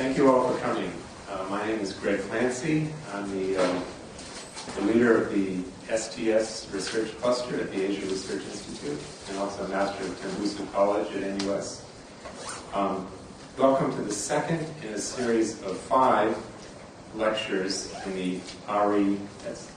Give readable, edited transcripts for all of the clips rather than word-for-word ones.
Thank you all for coming. My name is Greg Clancy. I'm the leader of the STS Research Cluster at the Asia Research Institute and also a Master of Tembusu College at NUS. Welcome to the second in a series of 5 lectures in the ARI, that's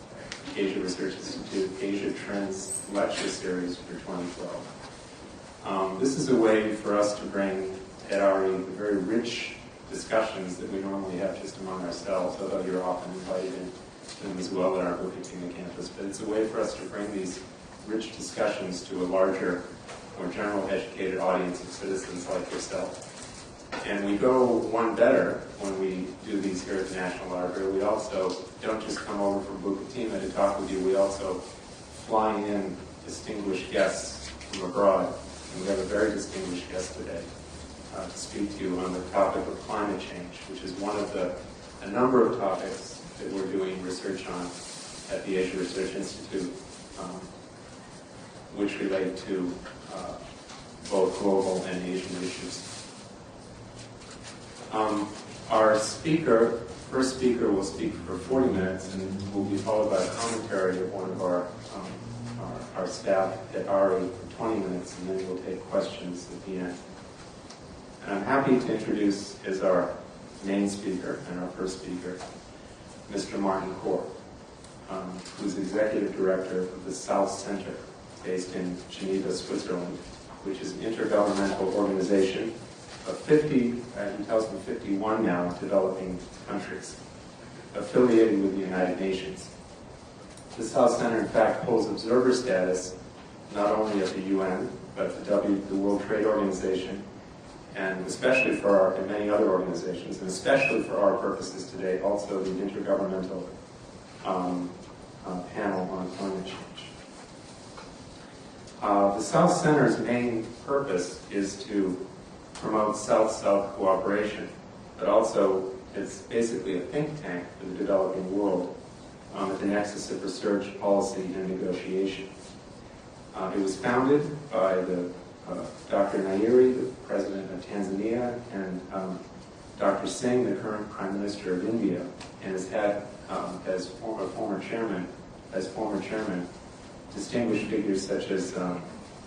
Asia Research Institute, Asia Trends Lecture Series for 2012. This is a way for us to bring at ARI the very rich discussions that we normally have just among ourselves, although you're often invited in to them as well at our Bukittinggi campus. But it's a way for us to bring these rich discussions to a larger, more general educated audience of citizens like yourself. And we go one better when we do these here at the National Library. We also don't just come over from Bukittinggi to talk with you, we also fly in distinguished guests from abroad. And we have a very distinguished guest today to speak to you on the topic of climate change, which is one of a number of topics that we're doing research on at the Asia Research Institute, which relate to both global and Asian issues. Our first speaker will speak for 40 minutes and will be followed by a commentary of one of our staff at ARI for 20 minutes, and then we'll take questions at the end. And I'm happy to introduce as our main speaker and our first speaker, Mr. Martin Kor, who's Executive Director of the South Center, based in Geneva, Switzerland, which is an intergovernmental organization of 50, he tells me 51 now, developing countries, affiliated with the United Nations. The South Center, in fact, holds observer status not only at the UN, but the World Trade Organization, and especially and many other organizations, and especially for our purposes today, also the Intergovernmental Panel on Climate Change. The South Center's main purpose is to promote South-South cooperation, but also it's basically a think tank for the developing world at the nexus of research, policy, and negotiation. It was founded by Dr. Nyerere, the president of Tanzania, and Dr. Singh, the current Prime Minister of India, and has had as former chairman, distinguished figures such as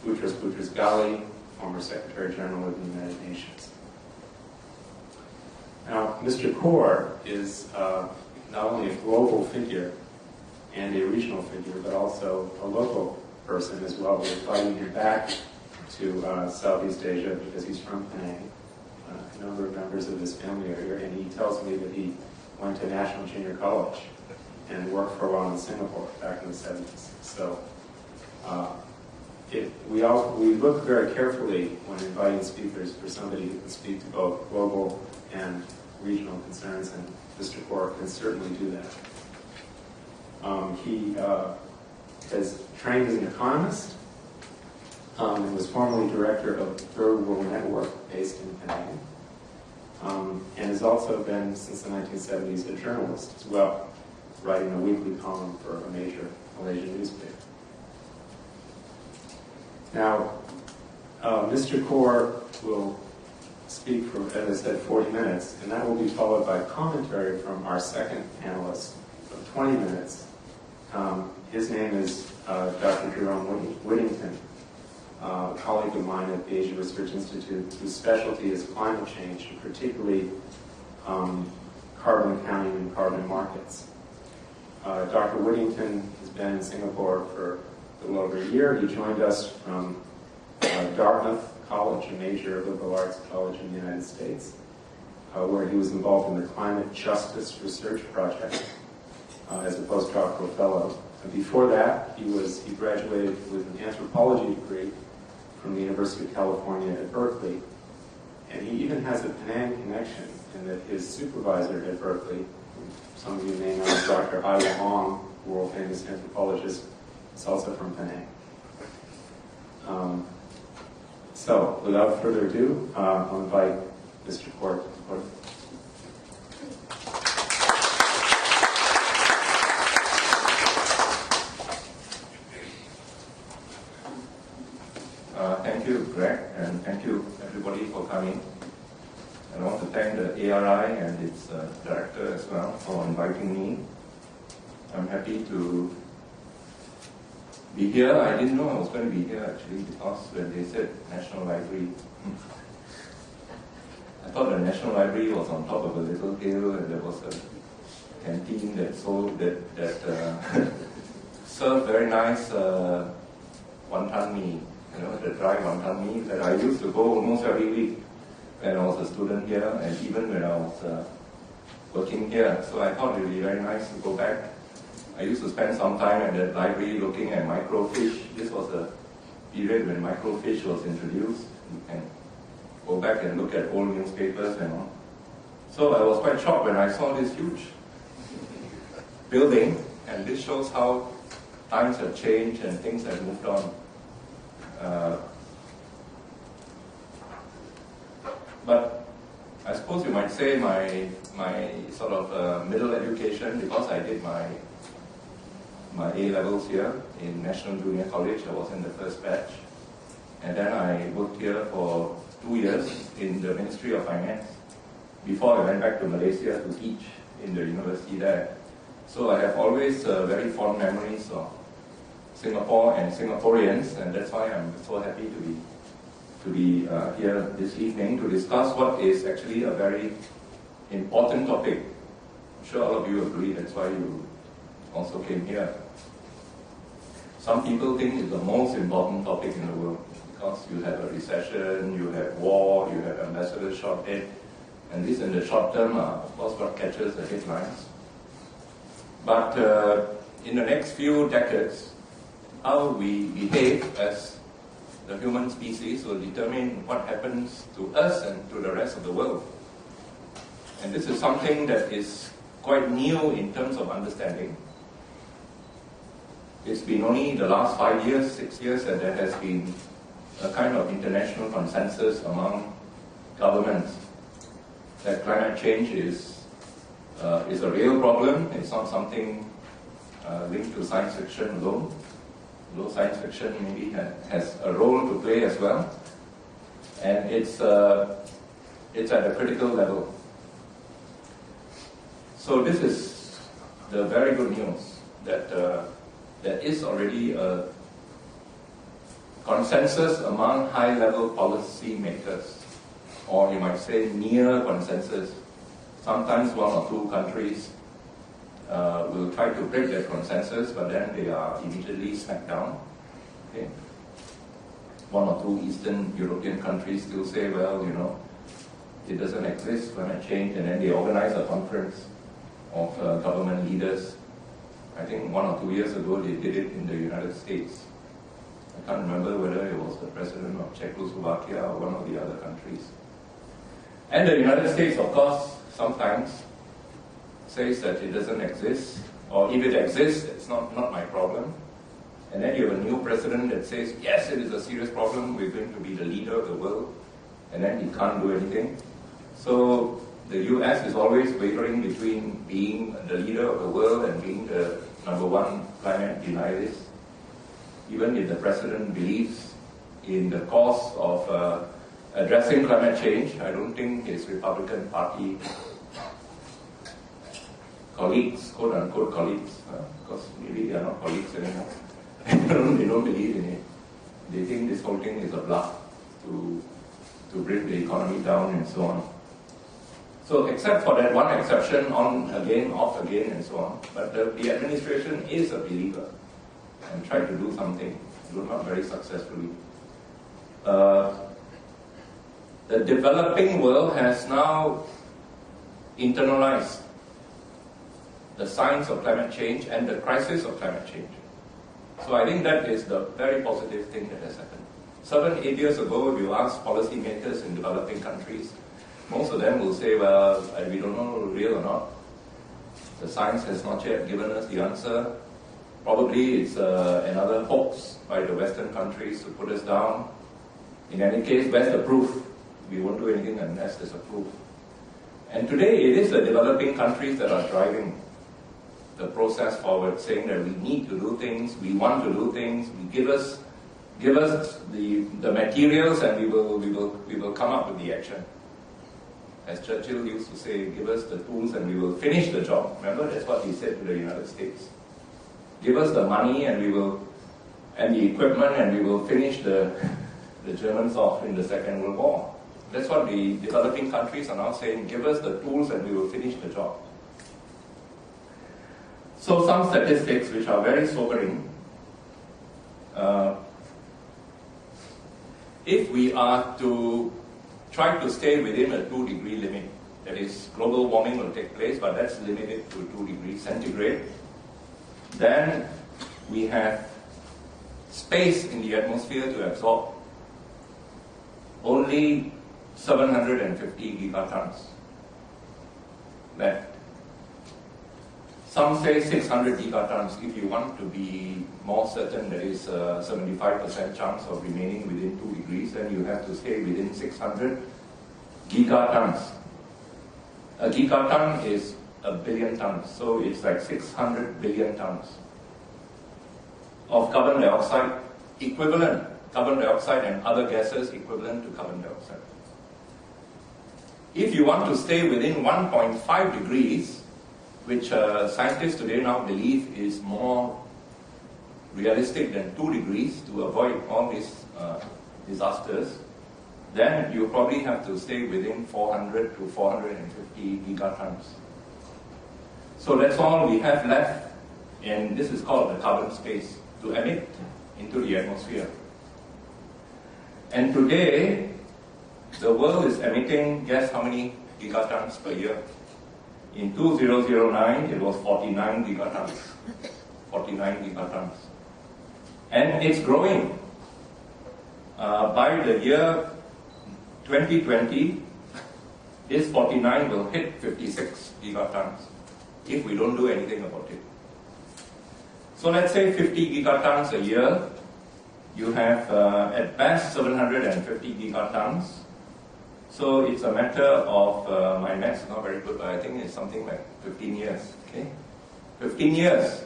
Boutros Boutros-Ghali, former Secretary General of the United Nations. Now, Mr. Kor is not only a global figure and a regional figure, but also a local person as well. We're inviting him back to Southeast Asia because he's from Penang. A number of members of his family are here, and he tells me that he went to National Junior College and worked for a while in Singapore back in the 70s. So we look very carefully when inviting speakers for somebody who can speak to both global and regional concerns, and Mr. Kor can certainly do that. He has trained as an economist and was formerly director of the Third World Network based in Penang, and has also been, since the 1970s, a journalist as well, writing a weekly column for a major Malaysian newspaper. Now, Mr. Kor will speak for, as I said, 40 minutes, and that will be followed by commentary from our second panelist of 20 minutes. His name is Dr. Jerome Whittington, a colleague of mine at the Asia Research Institute, whose specialty is climate change, and particularly carbon accounting and carbon markets. Dr. Whittington has been in Singapore for a little over a year. He joined us from Dartmouth College, a major liberal arts college in the United States, where he was involved in the Climate Justice Research Project as a postdoctoral fellow. And before that, he graduated with an anthropology degree from the University of California at Berkeley. And he even has a Penang connection in that his supervisor at Berkeley, some of you may know as Dr. Ai Wong, world famous anthropologist, is also from Penang. So, without further ado, I'll invite Mr. Kor to the podium. Thank you, Greg, and thank you everybody for coming. And I want to thank the ARI and its director as well for inviting me. I'm happy to be here. I didn't know I was going to be here actually, because when they said National Library, I thought the National Library was on top of a little hill and there was a canteen that sold served very nice wonton mee, the dry wonton mee that I used to go almost every week when I was a student here and even when I was working here. So I thought it would be very nice to go back. I used to spend some time at the library looking at microfiche. This was a period when microfiche was introduced. You can go back and look at old newspapers and all. So I was quite shocked when I saw this huge building, and this shows how times have changed and things have moved on. But I suppose you might say my sort of middle education, because I did my A-levels here in National Junior College. I was in the first batch. And then I worked here for 2 years in the Ministry of Finance before I went back to Malaysia to teach in the university there. So I have always very fond memories of Singapore and Singaporeans, and that's why I'm so happy to be here this evening to discuss what is actually a very important topic. I'm sure all of you agree, that's why you also came here. Some people think it's the most important topic in the world because you have a recession, you have war, you have ambassador shortage, and this in the short term are, of course, what catches the headlines. But in the next few decades, how we behave as the human species will determine what happens to us and to the rest of the world. And this is something that is quite new in terms of understanding. It's been only the last 5 years, 6 years that there has been a kind of international consensus among governments that climate change is a real problem. It's not something linked to science fiction alone, though science fiction maybe has a role to play as well. And it's at a critical level. So this is the very good news that there is already a consensus among high-level policy makers, or you might say near consensus. Sometimes one or two countries will try to break that consensus, but then they are immediately smacked down. Okay? One or two Eastern European countries still say, well, it doesn't exist, climate change, and then they organize a conference of government leaders. I think 1 or 2 years ago they did it in the United States. I can't remember whether it was the president of Czechoslovakia or one of the other countries. And the United States, of course, sometimes says that it doesn't exist, or if it exists, it's not my problem. And then you have a new president that says, yes, it is a serious problem, we're going to be the leader of the world, and then he can't do anything. So the US is always wavering between being the leader of the world and being the #1 climate denialist. Even if the president believes in the cause of addressing climate change, I don't think his Republican Party colleagues, quote-unquote colleagues, because maybe they are not colleagues anymore, they don't believe in it. They think this whole thing is a bluff to bring the economy down and so on. So except for that one exception, on again, off again, and so on, but the administration is a believer and tried to do something, though not very successfully. The developing world has now internalized the science of climate change and the crisis of climate change. So I think that is the very positive thing that has happened. 7, 8 years ago, if you ask policymakers in developing countries, most of them will say, well, we don't know real or not. The science has not yet given us the answer. Probably it's another hoax by the Western countries to put us down. In any case, where's the proof? We won't do anything unless there's a proof. And today, it is the developing countries that are driving the process forward, saying that we need to do things, we want to do things, give us the materials, and we will come up with the action. As Churchill used to say, give us the tools and we will finish the job. Remember, that's what he said to the United States. Give us the money and the equipment and we will finish the Germans off in the Second World War. That's what the developing countries are now saying, give us the tools and we will finish the job. So some statistics which are very sobering. If we are to try to stay within a 2-degree limit, that is, global warming will take place, but that's limited to 2 degrees centigrade, then we have space in the atmosphere to absorb only 750 gigatons left. Some say 600 gigatons. If you want to be more certain, there is a 75% chance of remaining within 2 degrees, then you have to stay within 600 gigatons. A gigaton is a billion tons, so it's like 600 billion tons of carbon dioxide equivalent, carbon dioxide and other gases equivalent to carbon dioxide. If you want to stay within 1.5 degrees, which scientists today now believe is more realistic than 2 degrees to avoid all these disasters, then you probably have to stay within 400 to 450 gigatons. So that's all we have left, and this is called the carbon space, to emit into the atmosphere. And today, the world is emitting, guess how many gigatons per year? In 2009, it was 49 gigatons. 49 gigatons. And it's growing. By the year 2020, this 49 will hit 56 gigatons if we don't do anything about it. So let's say 50 gigatons a year. You have at best 750 gigatons. So it's a matter of, my maths is not very good, but I think it's something like 15 years, okay? 15 years.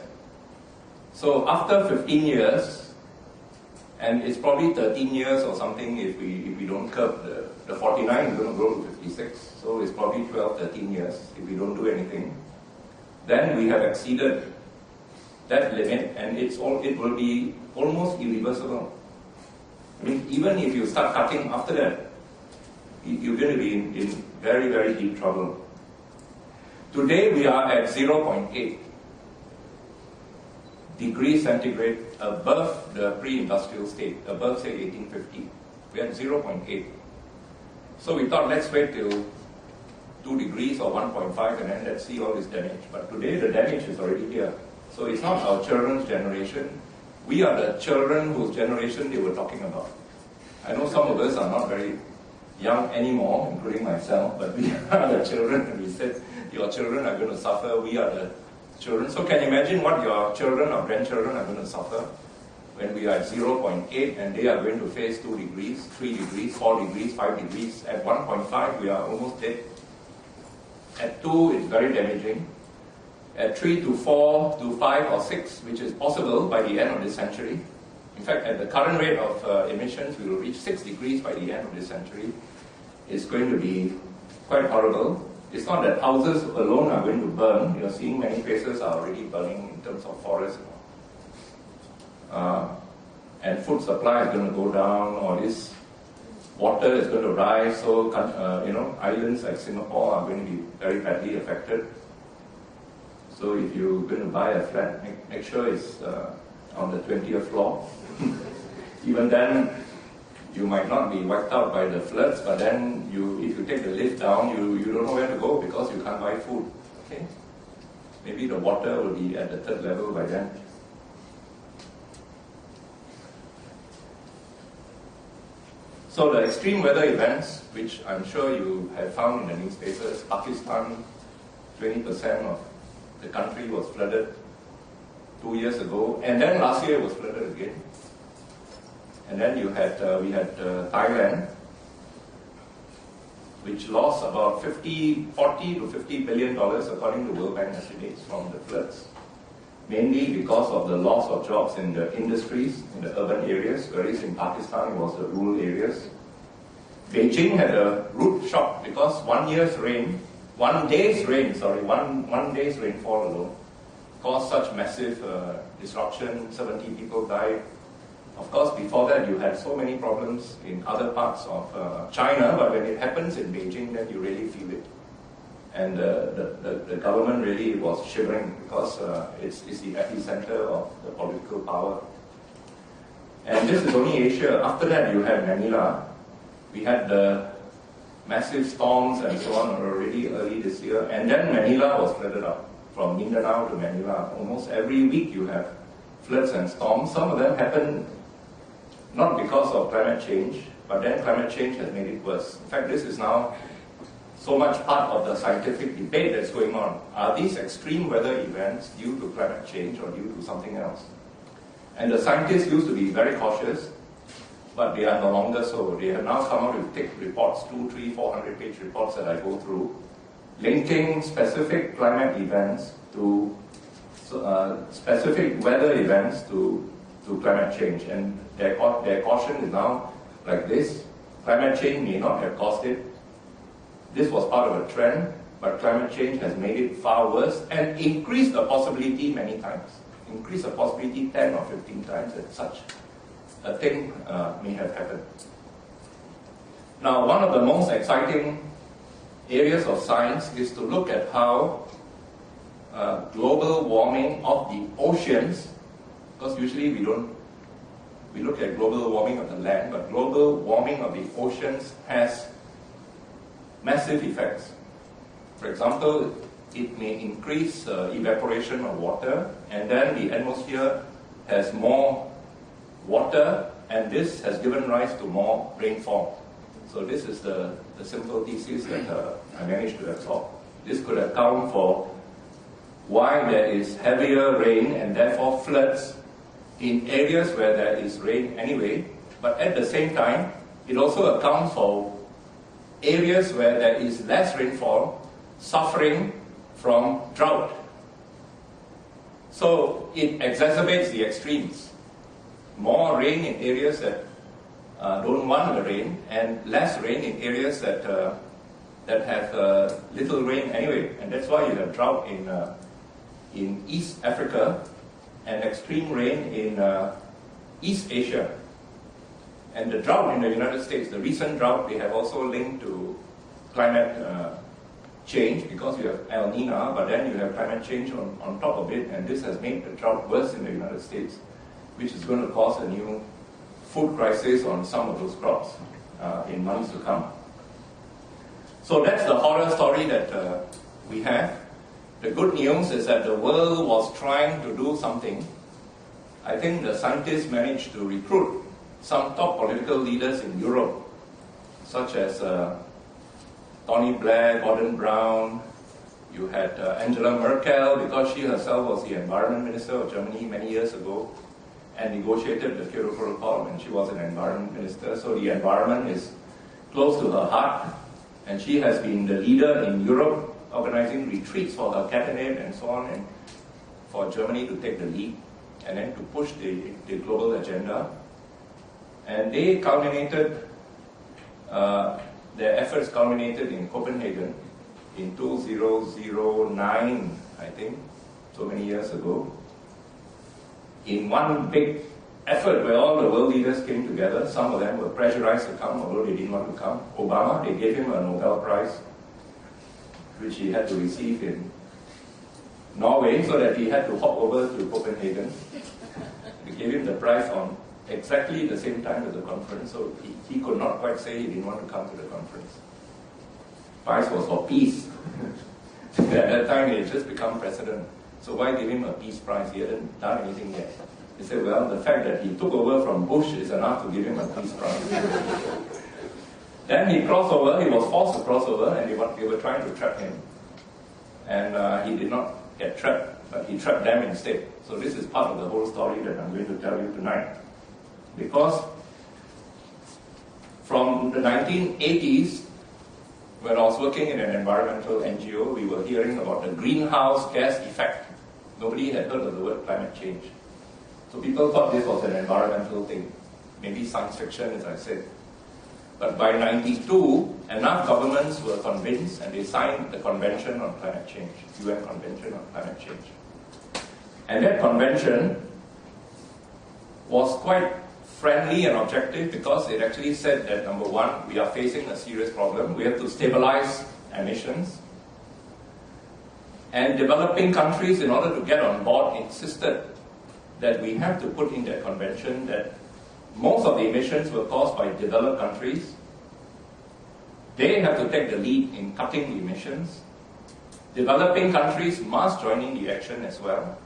So after 15 years, and it's probably 13 years or something if we don't curb the 49 is going to grow to 56. So it's probably 12, 13 years if we don't do anything. Then we have exceeded that limit, and it will be almost irreversible. I mean, even if you start cutting after that, you're going to be in very, very deep trouble. Today we are at 0.8 degrees centigrade above the pre-industrial state, above say 1850. We're at 0.8. So we thought, let's wait till 2 degrees or 1.5 and then let's see all this damage. But today the damage is already here. So it's not our children's generation. We are the children whose generation they were talking about. I know some of us are not very young anymore, including myself, but we are the children, and we said, your children are going to suffer, we are the children. So can you imagine what your children or grandchildren are going to suffer when we are at 0.8 and they are going to face 2 degrees, 3 degrees, 4 degrees, 5 degrees. At 1.5, we are almost dead. At 2, it's very damaging. At 3 to 4 to 5 or 6, which is possible by the end of this century. In fact, at the current rate of emissions, we will reach 6 degrees by the end of this century. It's going to be quite horrible. It's not that houses alone are going to burn. You're seeing many places are already burning in terms of forests. And food supply is going to go down, or this water is going to rise. So, islands like Singapore are going to be very badly affected. So if you're going to buy a flat, make sure it's on the 20th floor. Even then, you might not be wiped out by the floods, but then if you take the lift down, you don't know where to go because you can't buy food. Okay? Maybe the water will be at the 3rd level by then. So the extreme weather events, which I'm sure you have found in the newspapers, Pakistan, 20% of the country was flooded 2 years ago, and then last year it was flooded again. And then we had Thailand, which lost about 40 to $50 billion according to World Bank estimates from the floods, mainly because of the loss of jobs in the industries, in the urban areas, whereas in Pakistan it was the rural areas. Beijing had a rude shock because one day's rainfall alone caused such massive disruption. 70 people died. Of course, before that, you had so many problems in other parts of China, but when it happens in Beijing, then you really feel it. And the government really was shivering because it's the epicenter of the political power. And this is only Asia. After that, you had Manila. We had the massive storms and so on already early this year. And then Manila was flooded up. From Mindanao to Manila, almost every week you have floods and storms. Some of them happen not because of climate change, but then climate change has made it worse. In fact, this is now so much part of the scientific debate that's going on. Are these extreme weather events due to climate change or due to something else? And the scientists used to be very cautious, but they are no longer so. They have now come out with thick reports, 200, 300, 400-page reports that I go through, linking specific climate events to specific weather events to climate change. And their caution is now like this: climate change may not have caused it. This was part of a trend, but climate change has made it far worse and increased the possibility many times. Increased the possibility 10 or 15 times that such a thing may have happened. Now, one of the most exciting areas of science is to look at how global warming of the oceans, because usually we look at global warming of the land, but global warming of the oceans has massive effects. For example, it may increase evaporation of water, and then the atmosphere has more water, and this has given rise to more rainfall. So this is the simple thesis that I managed to absorb. This could account for why there is heavier rain and therefore floods in areas where there is rain anyway, but at the same time, it also accounts for areas where there is less rainfall suffering from drought. So it exacerbates the extremes. More rain in areas that don't want the rain, and less rain in areas that have little rain anyway. And that's why you have drought in East Africa and extreme rain in East Asia. And the drought in the United States, the recent drought, they have also linked to climate change, because you have El Nino, but then you have climate change on top of it, and this has made the drought worse in the United States, which is going to cause a new food crisis on some of those crops in months to come. So that's the horror story that we have. The good news is that the world was trying to do something. I think the scientists managed to recruit some top political leaders in Europe, such as Tony Blair, Gordon Brown. You had Angela Merkel, because she herself was the environment minister of Germany many years ago and negotiated the Kyoto Protocol when she was an environment minister. So the environment is close to her heart, and she has been the leader in Europe, organizing retreats for her cabinet and so on, and for Germany to take the lead and then to push the global agenda. And they culminated, their efforts culminated in Copenhagen in 2009, I think, so many years ago, in one big effort where all the world leaders came together. Some of them were pressurized to come, although they didn't want to come. Obama, they gave him a Nobel Prize, which he had to receive in Norway, so that he had to hop over to Copenhagen. We gave him the prize on exactly the same time as the conference, so he could not quite say he didn't want to come to the conference. Prize was for peace. At that time, he had just become president. So why give him a peace prize? He hadn't done anything yet. He said, well, the fact that he took over from Bush is enough to give him a peace prize. Then he crossed over, he was forced to cross over, and they were trying to trap him. And he did not get trapped, but he trapped them instead. So this is part of the whole story that I'm going to tell you tonight. Because from the 1980s, when I was working in an environmental NGO, we were hearing about the greenhouse gas effect. Nobody had heard of the word climate change. So people thought this was an environmental thing, maybe science fiction, as I said. But by 92, enough governments were convinced and they signed the Convention on Climate Change, UN Convention on Climate Change. And that convention was quite friendly and objective because it actually said that, number one, we are facing a serious problem. We have to stabilize emissions. And developing countries, in order to get on board, insisted that we have to put in that convention that most of the emissions were caused by developed countries. They have to take the lead in cutting the emissions. Developing countries must join in the action as well.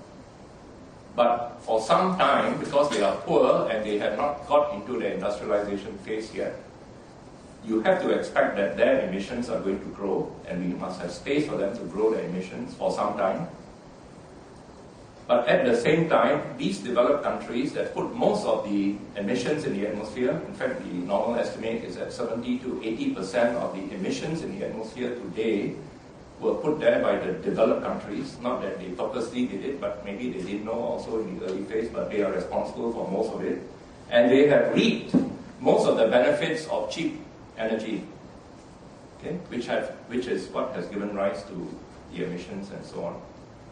But for some time, because they are poor and they have not got into the industrialization phase yet, you have to expect that their emissions are going to grow, and we must have space for them to grow their emissions for some time. But at the same time, these developed countries that put most of the emissions in the atmosphere, in fact, the normal estimate is that 70 to 80% of the emissions in the atmosphere today were put there by the developed countries. Not that they purposely did it, but maybe they didn't know also in the early phase, but they are responsible for most of it. And they have reaped most of the benefits of cheap energy, okay, which is what has given rise to the emissions and so on.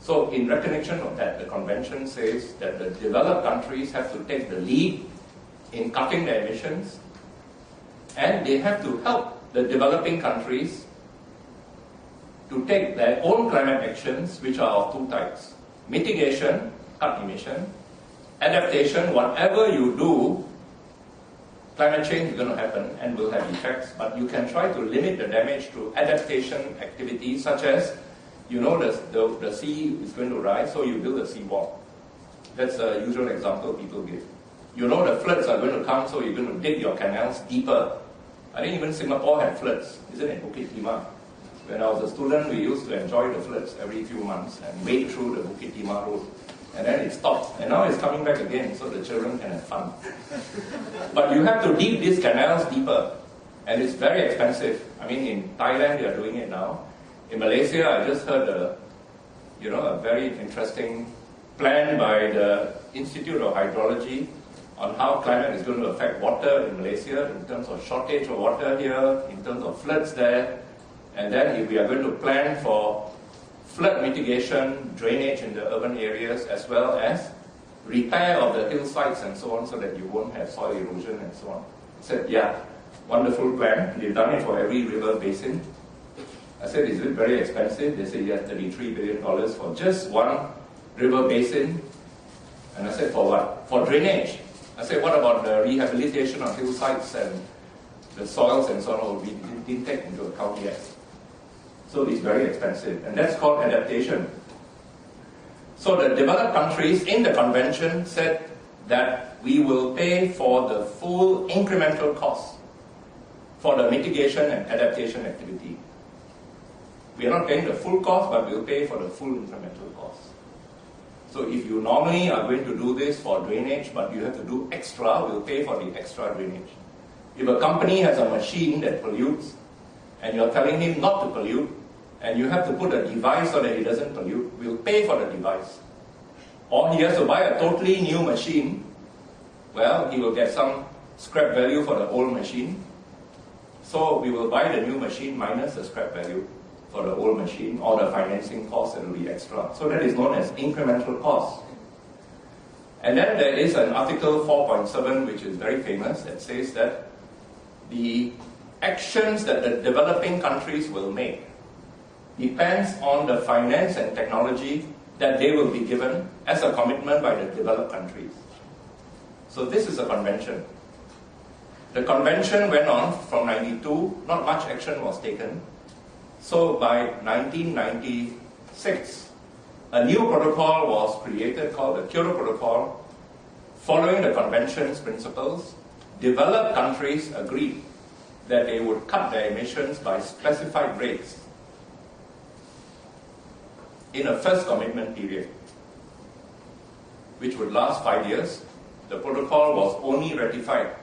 So in recognition of that, the convention says that the developed countries have to take the lead in cutting their emissions, and they have to help the developing countries to take their own climate actions, which are of two types: mitigation, cut emission; adaptation, whatever you do, climate change is going to happen and will have effects, but you can try to limit the damage through adaptation activities, such as, you know, the sea is going to rise, so you build a seawall. That's a usual example people give. You know the floods are going to come, so you're going to dig your canals deeper. I think even Singapore had floods, isn't it, Bukit Timah? When I was a student, we used to enjoy the floods every few months and wade through the Bukit Timah road. And then it stopped, and now it's coming back again, so the children can have fun. But you have to dig these canals deeper, and it's very expensive. I mean, in Thailand, they are doing it now. In Malaysia, I just heard a very interesting plan by the Institute of Hydrology on how climate is going to affect water in Malaysia in terms of shortage of water here, in terms of floods there. And then if we are going to plan for flood mitigation, drainage in the urban areas, as well as repair of the hillsides and so on, so that you won't have soil erosion and so on. I said, yeah, wonderful plan. They've done it for every river basin. I said, is it very expensive? They said, yes, $33 billion for just one river basin. And I said, for what? For drainage. I said, what about the rehabilitation of hillsides and the soils and so on? We didn't take into account yet. So it's very expensive, and that's called adaptation. So the developed countries in the convention said that we will pay for the full incremental cost for the mitigation and adaptation activity. We are not paying the full cost, but we'll pay for the full incremental cost. So if you normally are going to do this for drainage, but you have to do extra, we'll pay for the extra drainage. If a company has a machine that pollutes, and you're telling him not to pollute, and you have to put a device so that he doesn't pollute, we'll pay for the device. Or he has to buy a totally new machine, well, he will get some scrap value for the old machine. So we will buy the new machine minus the scrap value for the old machine, or the financing cost that will be extra. So that is known as incremental cost. And then there is an Article 4.7, which is very famous, that says that the actions that the developing countries will make depends on the finance and technology that they will be given as a commitment by the developed countries. So this is a convention. The convention went on from 92, not much action was taken. So by 1996, a new protocol was created called the Kyoto Protocol. Following the convention's principles, developed countries agreed that they would cut their emissions by specified rates in a first commitment period, which would last 5 years. The protocol was only ratified,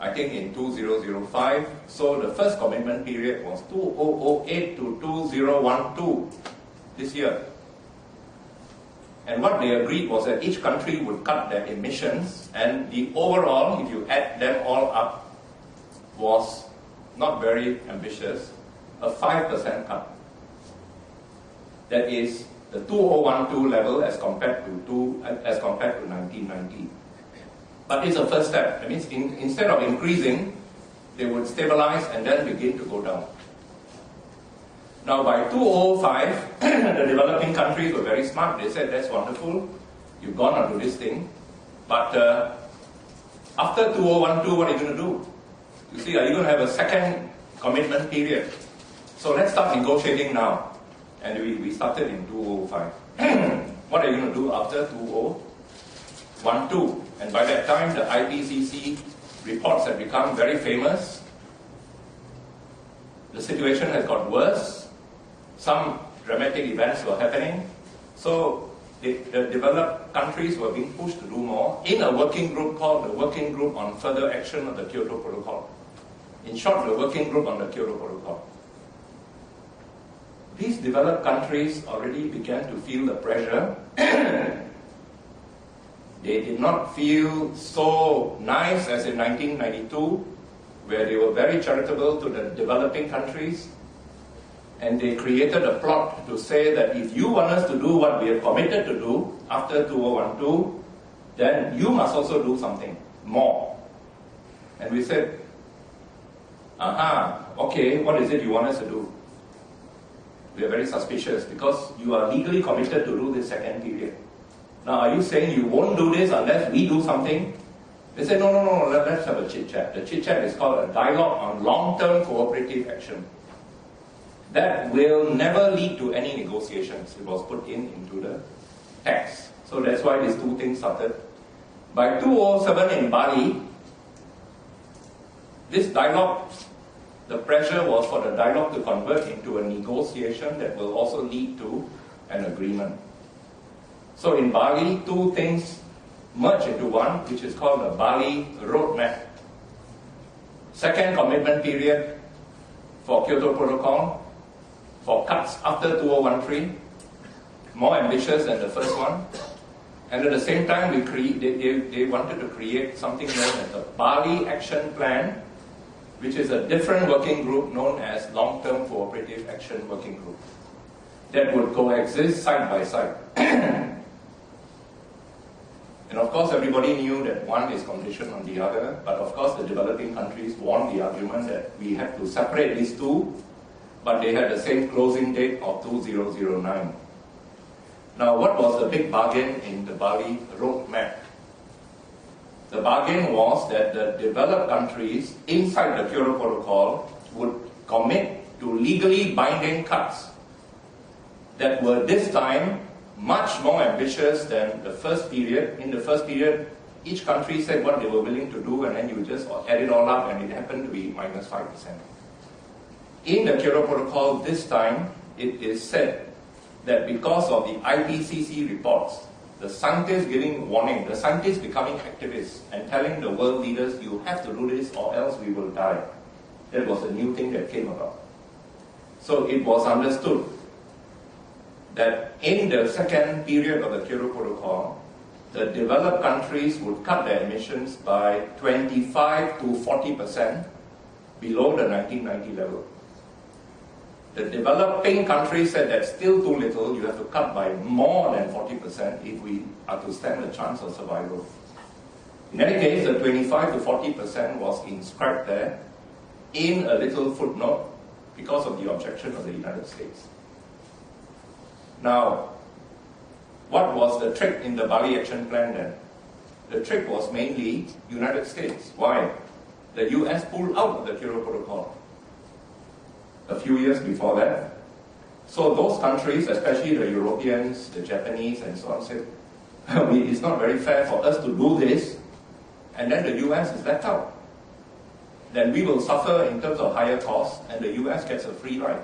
I think, in 2005. So the first commitment period was 2008 to 2012, this year. And what they agreed was that each country would cut their emissions, and the overall, if you add them all up, was not very ambitious, a 5% cut. That is the 2012 level as compared to 1990. But it's a first step. That means instead of increasing, they would stabilize and then begin to go down. Now by 2005, the developing countries were very smart. They said, that's wonderful, you've gone onto this thing, but after 2012, what are you going to do? You see, are you going to have a second commitment period? So let's start negotiating now. And we started in 2005. What are you going to do after 2012? And by that time, the IPCC reports have become very famous. The situation has got worse. Some dramatic events were happening. So the developed countries were being pushed to do more in a working group called the Working Group on Further Action of the Kyoto Protocol. In short, the Working Group on the Kyoto Protocol. These developed countries already began to feel the pressure. They did not feel so nice as in 1992, where they were very charitable to the developing countries. And they created a plot to say that if you want us to do what we are committed to do after 2012, then you must also do something more. And we said, okay, what is it you want us to do? We are very suspicious because you are legally committed to do this second period. Now, are you saying you won't do this unless we do something? They said, no, let's have a chit-chat. The chit-chat is called a dialogue on long-term cooperative action. That will never lead to any negotiations. It was put into the text. So that's why these two things started. By 2007 in Bali, this dialogue, the pressure was for the dialogue to convert into a negotiation that will also lead to an agreement. So in Bali, two things merge into one, which is called the Bali Roadmap. Second commitment period for Kyoto Protocol, for cuts after 2013, more ambitious than the first one. And at the same time, they wanted to create something known as the Bali Action Plan, which is a different working group known as Long-Term Cooperative Action Working Group, that would coexist side by side. And of course, everybody knew that one is conditioned on the other, but of course, the developing countries won the argument that we have to separate these two, but they had the same closing date of 2009. Now, what was the big bargain in the Bali Roadmap? The bargain was that the developed countries inside the Kyoto Protocol would commit to legally binding cuts that were this time much more ambitious than the first period. In the first period, each country said what they were willing to do, and then you just add it all up, and it happened to be minus 5%. In the Kyoto Protocol this time, it is said that because of the IPCC reports, the scientists giving warning, the scientists becoming activists and telling the world leaders, you have to do this or else we will die. That was a new thing that came about. So it was understood that in the second period of the Kyoto Protocol, the developed countries would cut their emissions by 25 to 40% below the 1990 level. The developing countries said that's still too little, you have to cut by more than 40% if we are to stand a chance of survival. In any case, the 25 to 40% was inscribed there in a little footnote because of the objection of the United States. Now, what was the trick in the Bali Action Plan then? The trick was mainly United States. Why? The US pulled out of the Kyoto Protocol a few years before that. So those countries, especially the Europeans, the Japanese, and so on, said, it's not very fair for us to do this, and then the US is left out. Then we will suffer in terms of higher costs, and the US gets a free ride.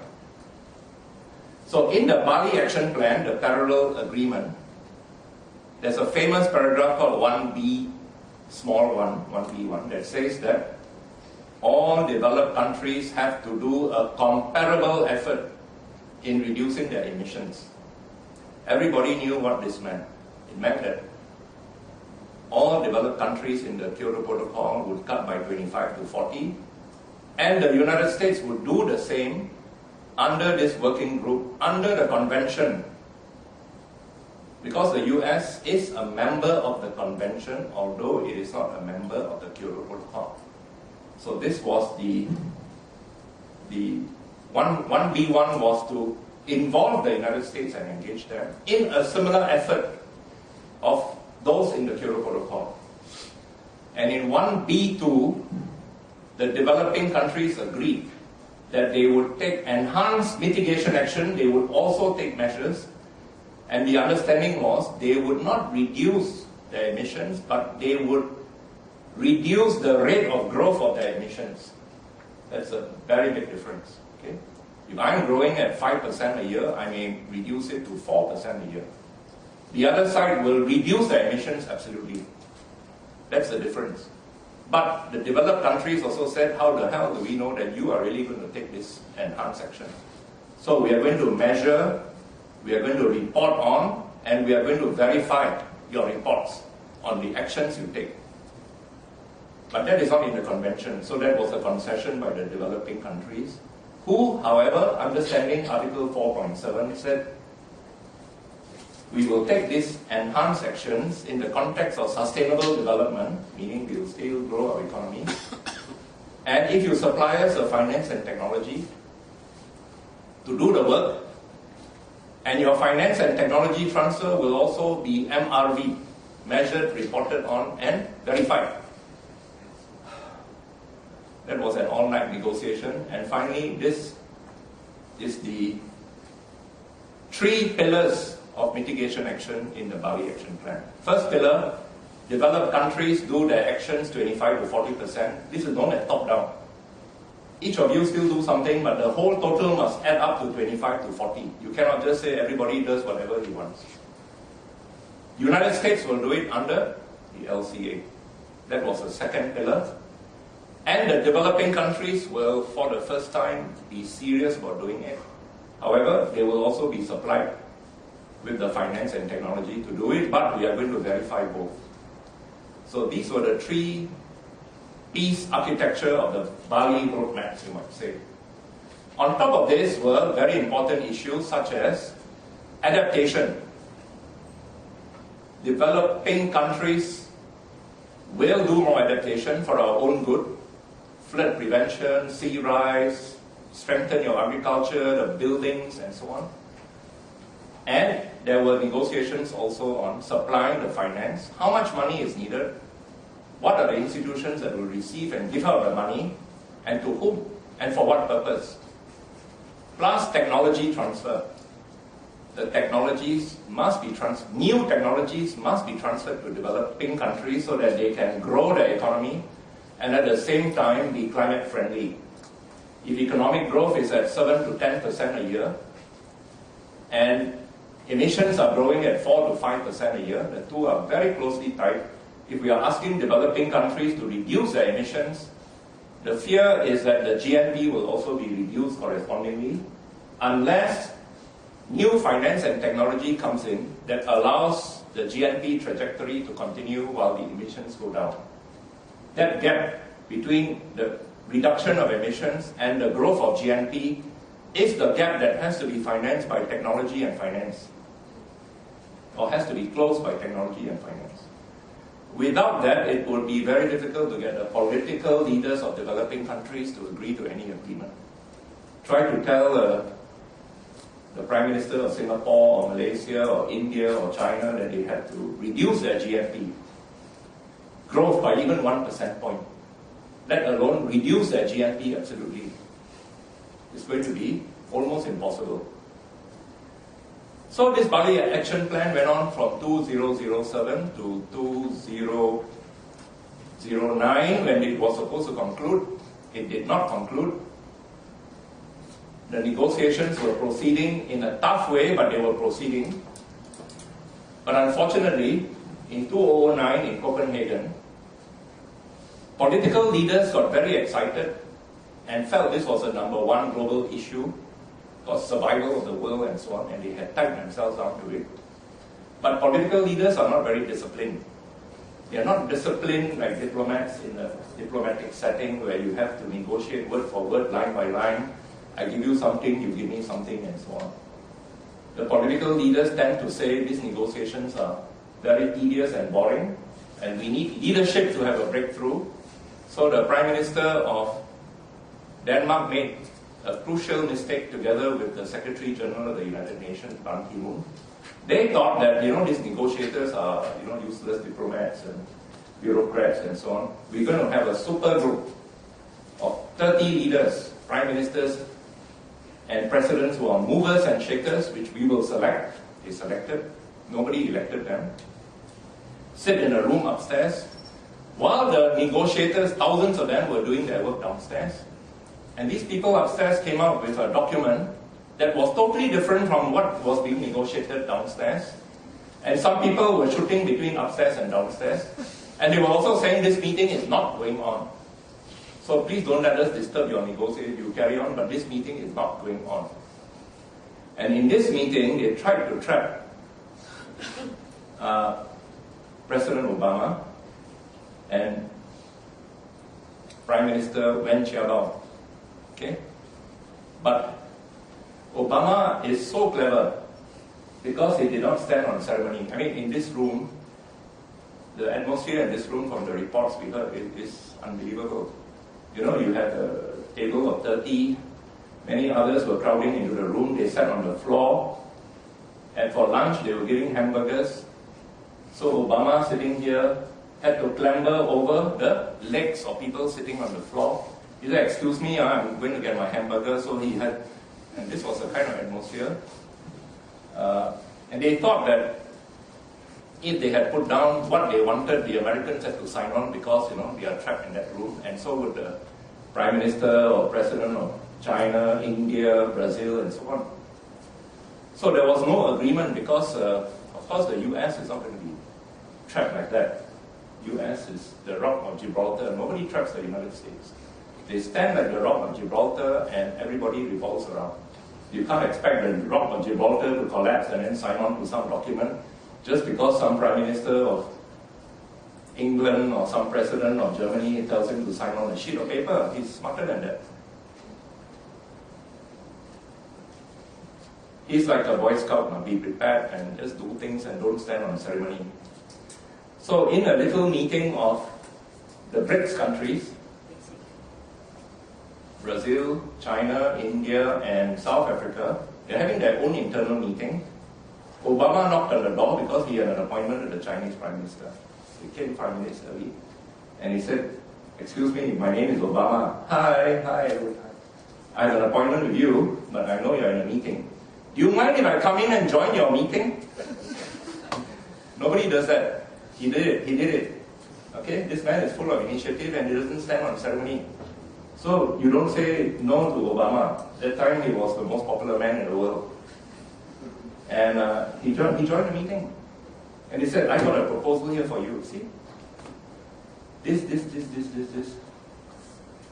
So in the Bali Action Plan, the parallel agreement, there's a famous paragraph called 1B, small 1B1, that says that all developed countries have to do a comparable effort in reducing their emissions. Everybody knew what this meant. It meant that all developed countries in the Kyoto Protocol would cut by 25 to 40, And the United States would do the same under this working group, under the convention. Because the US is a member of the convention, although it is not a member of the Kyoto Protocol. So this was the 1B1 was to involve the United States and engage them in a similar effort of those in the Kyoto Protocol. And in 1B2, the developing countries agreed that they would take enhanced mitigation action, they would also take measures, and the understanding was they would not reduce their emissions, but they would reduce the rate of growth of their emissions. That's a very big difference. Okay? If I'm growing at 5% a year, I may reduce it to 4% a year. The other side will reduce their emissions absolutely. That's the difference. But the developed countries also said, how the hell do we know that you are really going to take this enhanced action? So we are going to measure, we are going to report on, and we are going to verify your reports on the actions you take. But that is not in the convention, so that was a concession by the developing countries, who, however, understanding Article 4.7, said, we will take these enhanced actions in the context of sustainable development, meaning we will still grow our economy. And if you supply us the finance and technology to do the work, and your finance and technology transfer will also be MRV, measured, reported on, and verified. That was an all-night negotiation. And finally, this is the 3 pillars of mitigation action in the Bali Action Plan. First pillar, developed countries do their actions 25 to 40%. This is known as top-down. Each of you still do something, but the whole total must add up to 25 to 40. You cannot just say everybody does whatever he wants. United States will do it under the LCA. That was the second pillar. And the developing countries will, for the first time, be serious about doing it. However, they will also be supplied with the finance and technology to do it, but we are going to verify both. So these were the 3-piece architecture of the Bali roadmaps, you might say. On top of this were very important issues such as adaptation. Developing countries will do more adaptation for our own good. Flood prevention, sea rise, strengthen your agriculture, the buildings, and so on. And there were negotiations also on supplying the finance. How much money is needed? What are the institutions that will receive and give out the money? And to whom? And for what purpose? Plus technology transfer. The technologies must be new technologies must be transferred to developing countries so that they can grow their economy and at the same time be climate friendly. If economic growth is at 7 to 10% a year, and emissions are growing at 4 to 5% a year, the two are very closely tied. If we are asking developing countries to reduce their emissions, the fear is that the GNP will also be reduced correspondingly, unless new finance and technology comes in that allows the GNP trajectory to continue while the emissions go down. That gap between the reduction of emissions and the growth of GNP is the gap that has to be financed by technology and finance, or has to be closed by technology and finance. Without that, it would be very difficult to get the political leaders of developing countries to agree to any agreement. Try to tell the Prime Minister of Singapore or Malaysia or India or China that they had to reduce their GNP growth by even 1% point. Let alone reduce their GNP absolutely. It's going to be almost impossible. So this Bali Action Plan went on from 2007 to 2009 when it was supposed to conclude. It did not conclude. The negotiations were proceeding in a tough way, but they were proceeding. But unfortunately, in 2009 in Copenhagen, political leaders got very excited and felt this was a #1 global issue, because survival of the world and so on, and they had tied themselves down to it. But political leaders are not very disciplined. They are not disciplined like diplomats in a diplomatic setting where you have to negotiate word for word, line by line. I give you something, you give me something, and so on. The political leaders tend to say these negotiations are very tedious and boring, and we need leadership to have a breakthrough. So the Prime Minister of Denmark made a crucial mistake together with the Secretary General of the United Nations, Ban Ki-moon. They thought that, these negotiators are, useless diplomats and bureaucrats and so on. We're going to have a super group of 30 leaders, prime ministers, and presidents who are movers and shakers, which we will select. They selected. Nobody elected them. Sit in a room upstairs, while the negotiators, thousands of them, were doing their work downstairs. And these people upstairs came out with a document that was totally different from what was being negotiated downstairs. And some people were shooting between upstairs and downstairs. And they were also saying this meeting is not going on. So please don't let us disturb your negotiation. You carry on, but this meeting is not going on. And in this meeting, they tried to trap President Obama and Prime Minister Wen Jiabao. Okay? But Obama is so clever because he did not stand on ceremony. I mean, in this room, the atmosphere in this room from the reports we heard is unbelievable. You had a table of 30, many others were crowding into the room, they sat on the floor, and for lunch they were giving hamburgers. So Obama sitting here had to clamber over the legs of people sitting on the floor. He said, excuse me, I'm going to get my hamburger, so he had. And this was the kind of atmosphere. And they thought that if they had put down what they wanted, the Americans had to sign on because, they are trapped in that room. And so would the Prime Minister or President of China, India, Brazil, and so on. So there was no agreement because, of course, the US is not going to be trapped like that. US is the Rock of Gibraltar. Nobody traps the United States. They stand like the Rock of Gibraltar and everybody revolves around. You can't expect the Rock of Gibraltar to collapse and then sign on to some document just because some Prime Minister of England or some President of Germany tells him to sign on a sheet of paper. He's smarter than that. He's like a Boy Scout, be prepared and just do things and don't stand on ceremony. So in a little meeting of the BRICS countries, Brazil, China, India, and South Africa, they're having their own internal meeting. Obama knocked on the door because he had an appointment with the Chinese Prime Minister. He came 5 minutes early, and he said, excuse me, my name is Obama. Hi, I have an appointment with you, but I know you're in a meeting. Do you mind if I come in and join your meeting? Nobody does that. He did it. Okay, this man is full of initiative and he doesn't stand on ceremony. So you don't say no to Obama. That time he was the most popular man in the world. And he joined the meeting. And he said, I got a proposal here for you. See? This.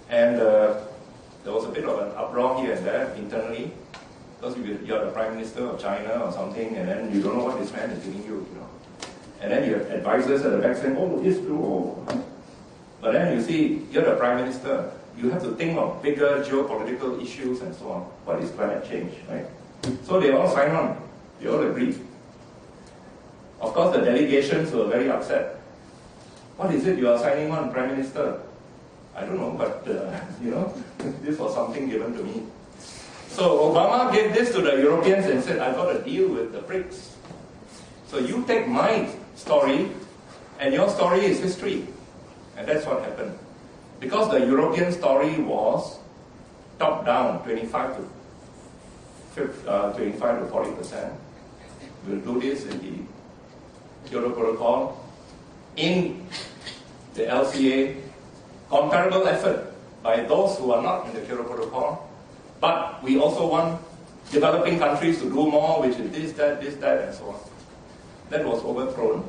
And there was a bit of an uproar here and there internally. Because you're the Prime Minister of China or something, and then you don't know what this man is giving you, And then you have advisors at the back saying, oh, this too. Oh. But then you see, you're the Prime Minister. You have to think of bigger geopolitical issues and so on. What is climate change, right? So they all sign on. They all agree. Of course, the delegations were very upset. What is it you are signing on, Prime Minister? I don't know, but, this was something given to me. So Obama gave this to the Europeans and said, I've got a deal with the BRICS. So you take my story, and your story is history. And that's what happened. Because the European story was top-down, 25 to 40%. We'll do this in the Kyoto Protocol. In the LCA, comparable effort by those who are not in the Kyoto Protocol. But we also want developing countries to do more, which is this, that, and so on. That was overthrown.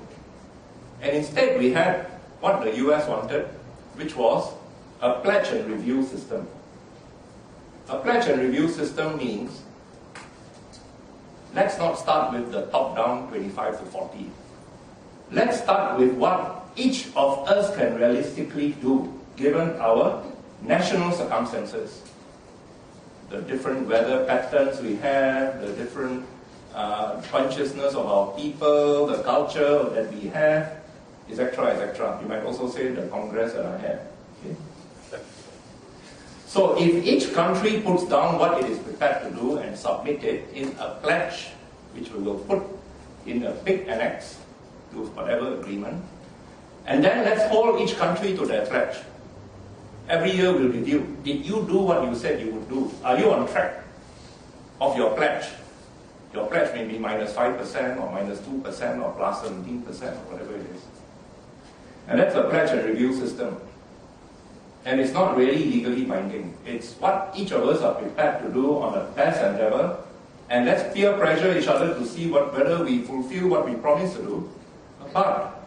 And instead we had what the US wanted, which was a pledge and review system. A pledge and review system means, let's not start with the top-down 25 to 40. let's start with what each of us can realistically do, given our national circumstances. The different weather patterns we have, the different consciousness of our people, the culture that we have, etc., etc. You might also say the Congress that I have. Okay? So if each country puts down what it is prepared to do and submit it in a pledge, which we will put in a big annex to whatever agreement, and then let's hold each country to their pledge. Every year we'll review. Did you do what you said you would do? Are you on track of your pledge? Your pledge may be -5% or -2% or +17% or whatever it is. And that's a pledge and review system. And it's not really legally binding. It's what each of us are prepared to do on a best endeavor. And let's peer pressure each other to see whether we fulfill what we promised to do. But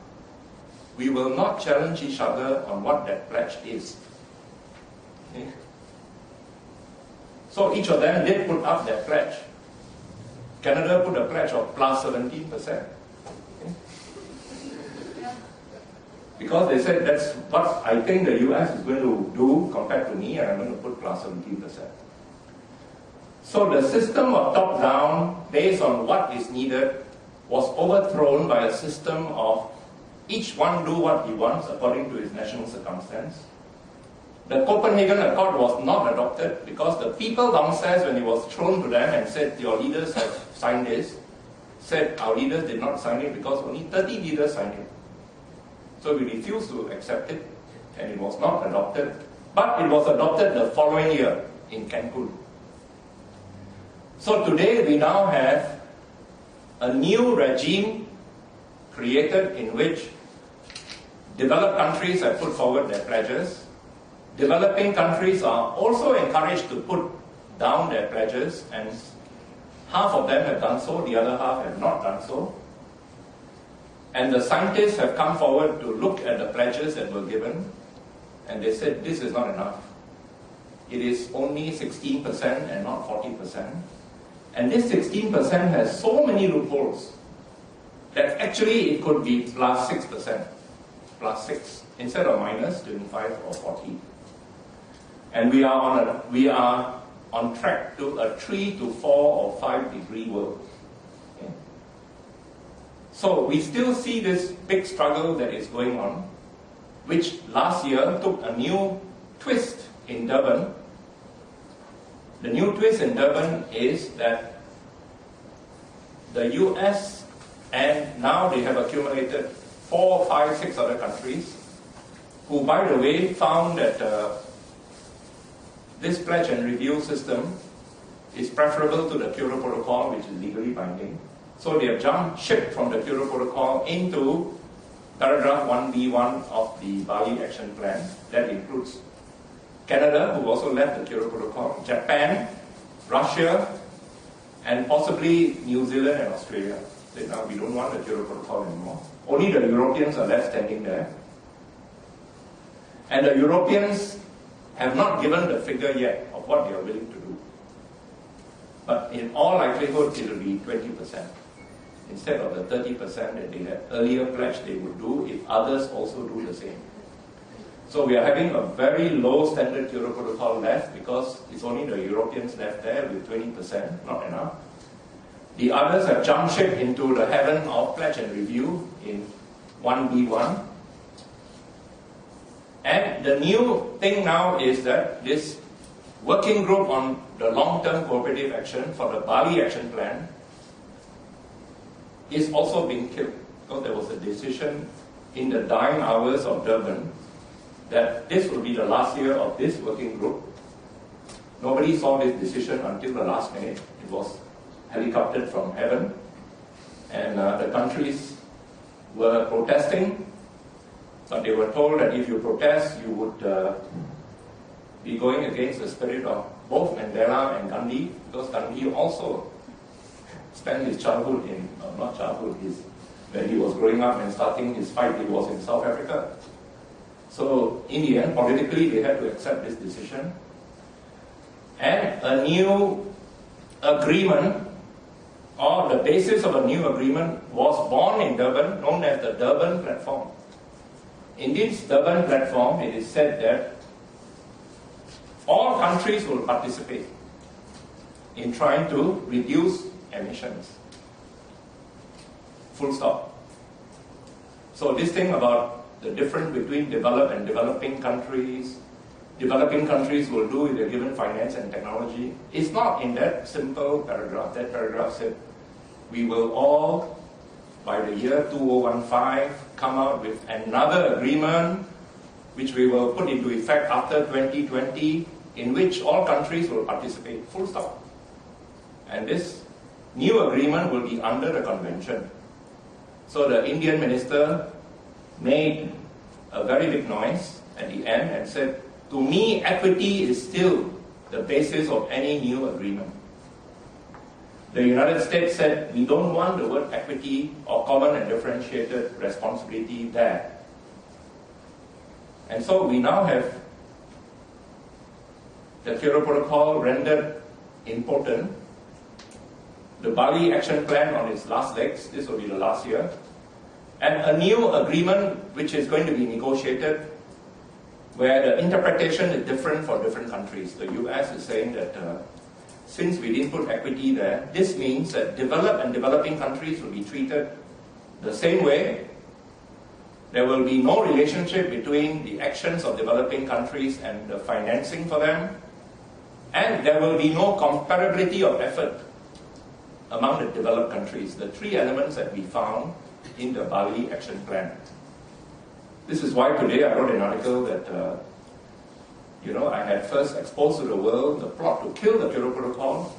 we will not challenge each other on what that pledge is. Okay? So each of them did put up their pledge. Canada put a pledge of +17%. Because they said that's what I think the US is going to do compared to me, and I'm going to put +17%. So the system of top-down, based on what is needed, was overthrown by a system of each one do what he wants according to his national circumstance. The Copenhagen Accord was not adopted because the people downstairs, when it was thrown to them and said, your leaders have signed this, said our leaders did not sign it because only 30 leaders signed it. So we refused to accept it, and it was not adopted. But it was adopted the following year in Cancun. So today we now have a new regime created in which developed countries have put forward their pledges. Developing countries are also encouraged to put down their pledges, and half of them have done so, the other half have not done so. And the scientists have come forward to look at the pledges that were given, and they said this is not enough. It is only 16% and not 40%. And this 16% has so many loopholes that actually it could be +6%, +6, instead of -25 or 40. And we are on track to a 3 to 4 or 5 degree world. Okay? So we still see this big struggle that is going on, which last year took a new twist in Durban. The new twist in Durban is that the US, and now they have accumulated 4, 5, 6 other countries, who, by the way, found that this pledge and review system is preferable to the Kyoto Protocol, which is legally binding. So they have jumped ship from the Kyoto Protocol into paragraph 1B1 of the Bali Action Plan. That includes Canada, who also left the Kyoto Protocol, Japan, Russia, and possibly New Zealand and Australia. Say, now we don't want the Kyoto Protocol anymore. Only the Europeans are left standing there. And the Europeans have not given the figure yet of what they are willing to do. But in all likelihood, it will be 20%. Instead of the 30% that they had earlier pledged they would do if others also do the same. So we are having a very low standard Kyoto Protocol left because it's only the Europeans left there with 20%, not enough. The others have jumped ship into the heaven of pledge and review in 1B1. And the new thing now is that this working group on the long-term cooperative action for the Bali Action Plan is also being killed because there was a decision in the dying hours of Durban that this would be the last year of this working group. Nobody saw this decision until the last minute. It was helicoptered from heaven, and the countries were protesting, but they were told that if you protest, you would be going against the spirit of both Mandela and Gandhi, because Gandhi also spent his childhood in, not childhood, when he was growing up and starting his fight, he was in South Africa. So in the end, politically, they had to accept this decision. And a new agreement or the basis of a new agreement was born in Durban, known as the Durban Platform. In this Durban Platform, it is said that all countries will participate in trying to reduce emissions. Full stop. So this thing about the difference between developed and developing countries will do with a given finance and technology, is not in that simple paragraph. That paragraph said, we will all, by the year 2015, come out with another agreement which we will put into effect after 2020, in which all countries will participate, full stop. And this new agreement will be under the convention. So the Indian minister made a very big noise at the end and said, to me, equity is still the basis of any new agreement. The United States said, we don't want the word equity or common and differentiated responsibility there. And so we now have the Kyoto Protocol rendered impotent, the Bali Action Plan on its last legs, this will be the last year, and a new agreement which is going to be negotiated where the interpretation is different for different countries. The US is saying that since we didn't put equity there, this means that developed and developing countries will be treated the same way. There will be no relationship between the actions of developing countries and the financing for them, and there will be no comparability of effort among the developed countries, the three elements that we found in the Bali Action Plan. This is why today I wrote an article that, I had first exposed to the world the plot to kill the Kyoto Protocol,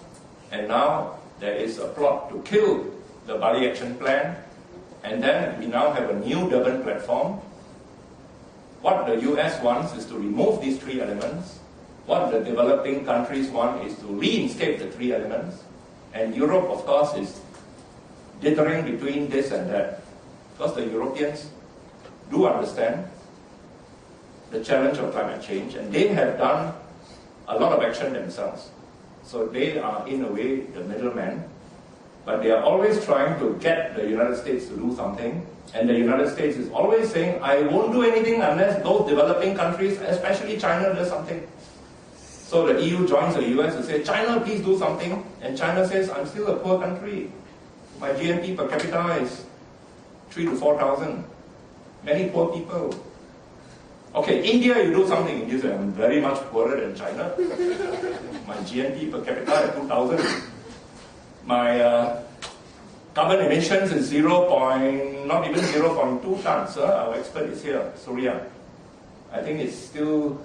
and now there is a plot to kill the Bali Action Plan, and then we now have a new Durban Platform. What the US wants is to remove these three elements. What the developing countries want is to reinstate the three elements. And Europe, of course, is dithering between this and that. Because the Europeans do understand the challenge of climate change, and they have done a lot of action themselves. So they are, in a way, the middleman. But they are always trying to get the United States to do something. And the United States is always saying, I won't do anything unless those developing countries, especially China, does something. So the EU joins the US to say, China, please do something. And China says, I'm still a poor country. My GNP per capita is 3,000 to 4,000. Many poor people. Okay, India, you do something. India says, I'm very much poorer than China. My GNP per capita is 2,000. My carbon emissions is not even 0.2 tons. Our expert is here, Surya. I think it's still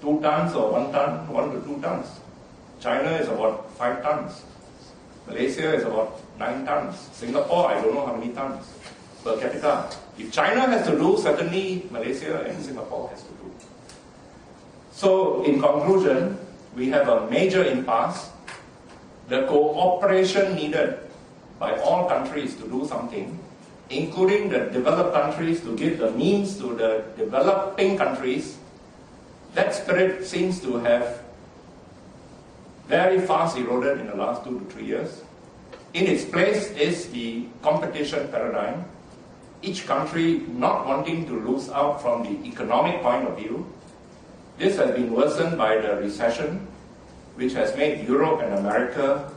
2 tons or 1 ton, 1 to 2 tons. China is about 5 tons. Malaysia is about 9 tons. Singapore, I don't know how many tons per capita. If China has to do, certainly Malaysia and Singapore has to do. So, in conclusion, we have a major impasse. The cooperation needed by all countries to do something, including the developed countries to give the means to the developing countries, that spirit seems to have very fast eroded in the last 2 to 3 years. In its place is the competition paradigm, each country not wanting to lose out from the economic point of view. This has been worsened by the recession, which has made Europe and America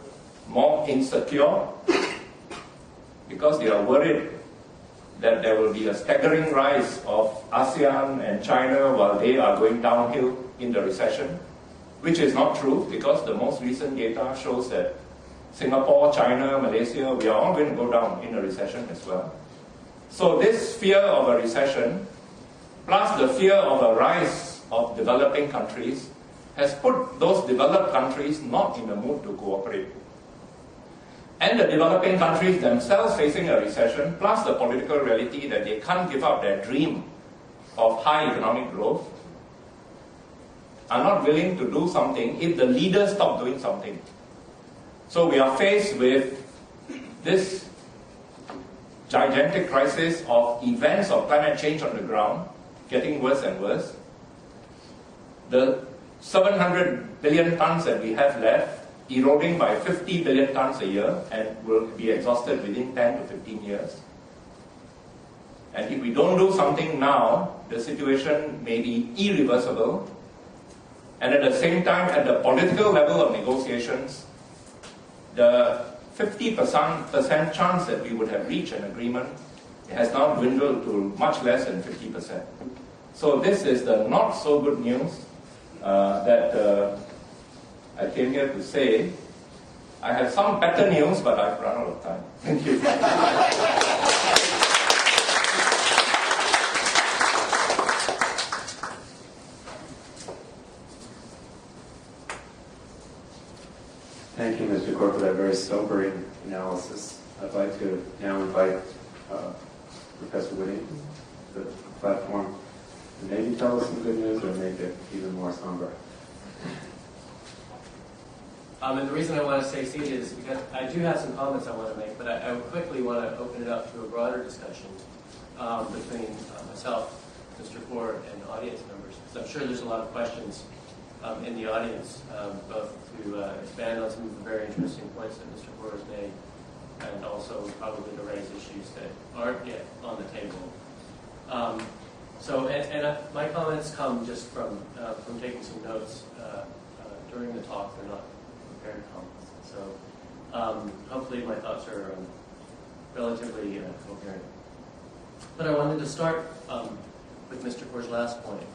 more insecure because they are worried that there will be a staggering rise of ASEAN and China while they are going downhill in the recession, which is not true because the most recent data shows that Singapore, China, Malaysia, we are all going to go down in a recession as well. So this fear of a recession, plus the fear of a rise of developing countries, has put those developed countries not in the mood to cooperate. And the developing countries themselves facing a recession, plus the political reality that they can't give up their dream of high economic growth, are not willing to do something if the leaders stop doing something. So we are faced with this gigantic crisis of events of climate change on the ground, getting worse and worse. The 700 billion tons that we have left eroding by 50 billion tons a year and will be exhausted within 10 to 15 years. And if we don't do something now, the situation may be irreversible. And at the same time, at the political level of negotiations, the 50% chance that we would have reached an agreement has now dwindled to much less than 50%. So this is the not so good news that I came here to say. I have some better news, but I've run out of time. Thank you. Thank you, Mr. Kaur, for that very sobering analysis. I'd like to now invite Professor Whitting to the platform to maybe tell us some good news or make it even more somber. And the reason I want to stay seated is because I do have some comments I want to make, but I would quickly want to open it up to a broader discussion between myself, Mr. Kaur, and audience members, because I'm sure there's a lot of questions in the audience, both to expand on some of the very interesting points that Mr. Kaur has made, and also probably to raise issues that aren't yet on the table. My comments come just from taking some notes during the talk. They're not prepared comments. So hopefully my thoughts are relatively coherent. But I wanted to start with Mr. Kaur's last point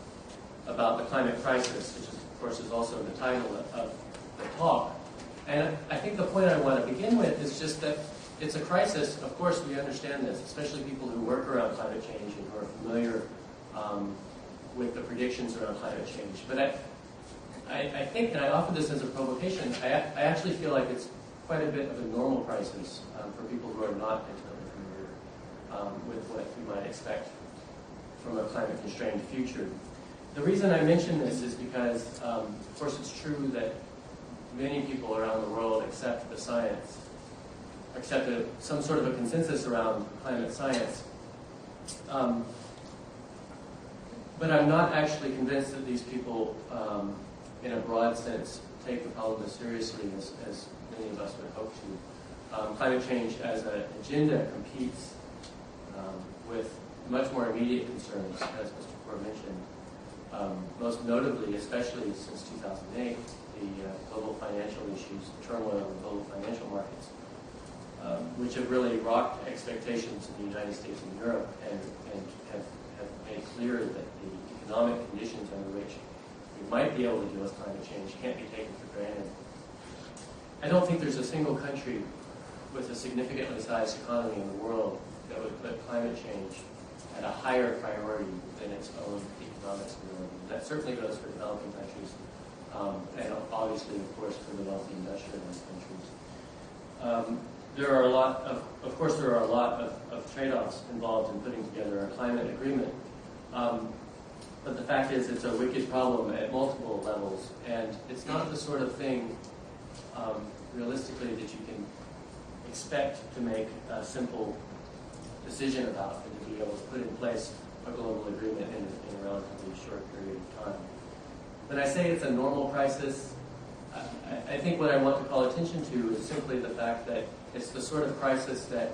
about the climate crisis, which is, of course, is also the title of the talk. And I think the point I want to begin with is just that it's a crisis. Of course, we understand this, especially people who work around climate change and who are familiar with the predictions around climate change. But I think, and I offer this as a provocation, I actually feel like it's quite a bit of a normal crisis for people who are not intimately familiar with what we might expect from a climate-constrained future. The reason I mention this is because, of course, it's true that many people around the world accept the science, accept some sort of a consensus around climate science. But I'm not actually convinced that these people, in a broad sense, take the problem as seriously as many of us would hope to. Climate change as an agenda competes with much more immediate concerns, as Mr. Kaur mentioned. Most notably, especially since 2008, the global financial issues, the turmoil in the global financial markets, which have really rocked expectations in the United States and Europe, and have made clear that the economic conditions under which we might be able to deal with climate change can't be taken for granted. I don't think there's a single country with a significantly sized economy in the world that would put climate change at a higher priority than its own economic stability. That certainly goes for developing countries, and obviously, of course, for the wealthy industrialized countries. There are a lot of trade-offs involved in putting together a climate agreement. But the fact is, it's a wicked problem at multiple levels, and it's not the sort of thing, realistically, that you can expect to make a simple decision about and to be able to put in place a global agreement in a relatively short period of time. When I say it's a normal crisis, I think what I want to call attention to is simply the fact that it's the sort of crisis that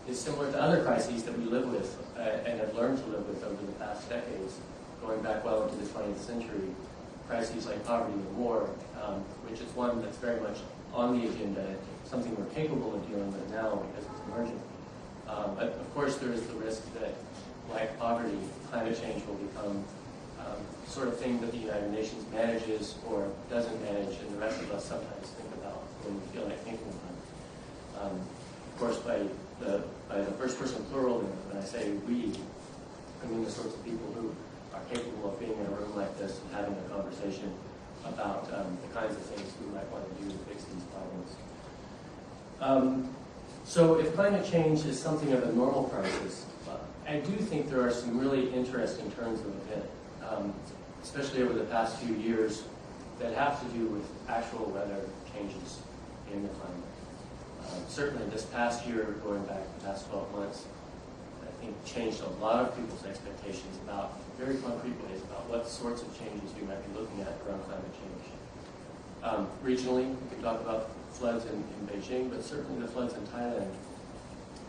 is similar to other crises that we live with and have learned to live with over the past decades, going back well into the 20th century. Crises like poverty and war, which is one that's very much on the agenda, something we're capable of dealing with now because it's emerging. But of course there is the risk that, like poverty, climate change will become sort of thing that the United Nations manages or doesn't manage, and the rest of us sometimes think about when we feel like thinking about it. Of course, by the first person plural, when I say we, I mean the sorts of people who are capable of being in a room like this and having a conversation about the kinds of things we might want to do to fix these problems. So if climate change is something of a normal crisis, I do think there are some really interesting turns of event, especially over the past few years, that have to do with actual weather changes in the climate. Certainly this past year, going back the past 12 months, I think changed a lot of people's expectations about, very concrete ways, about what sorts of changes we might be looking at around climate change. Regionally, we can talk about floods in Beijing, but certainly the floods in Thailand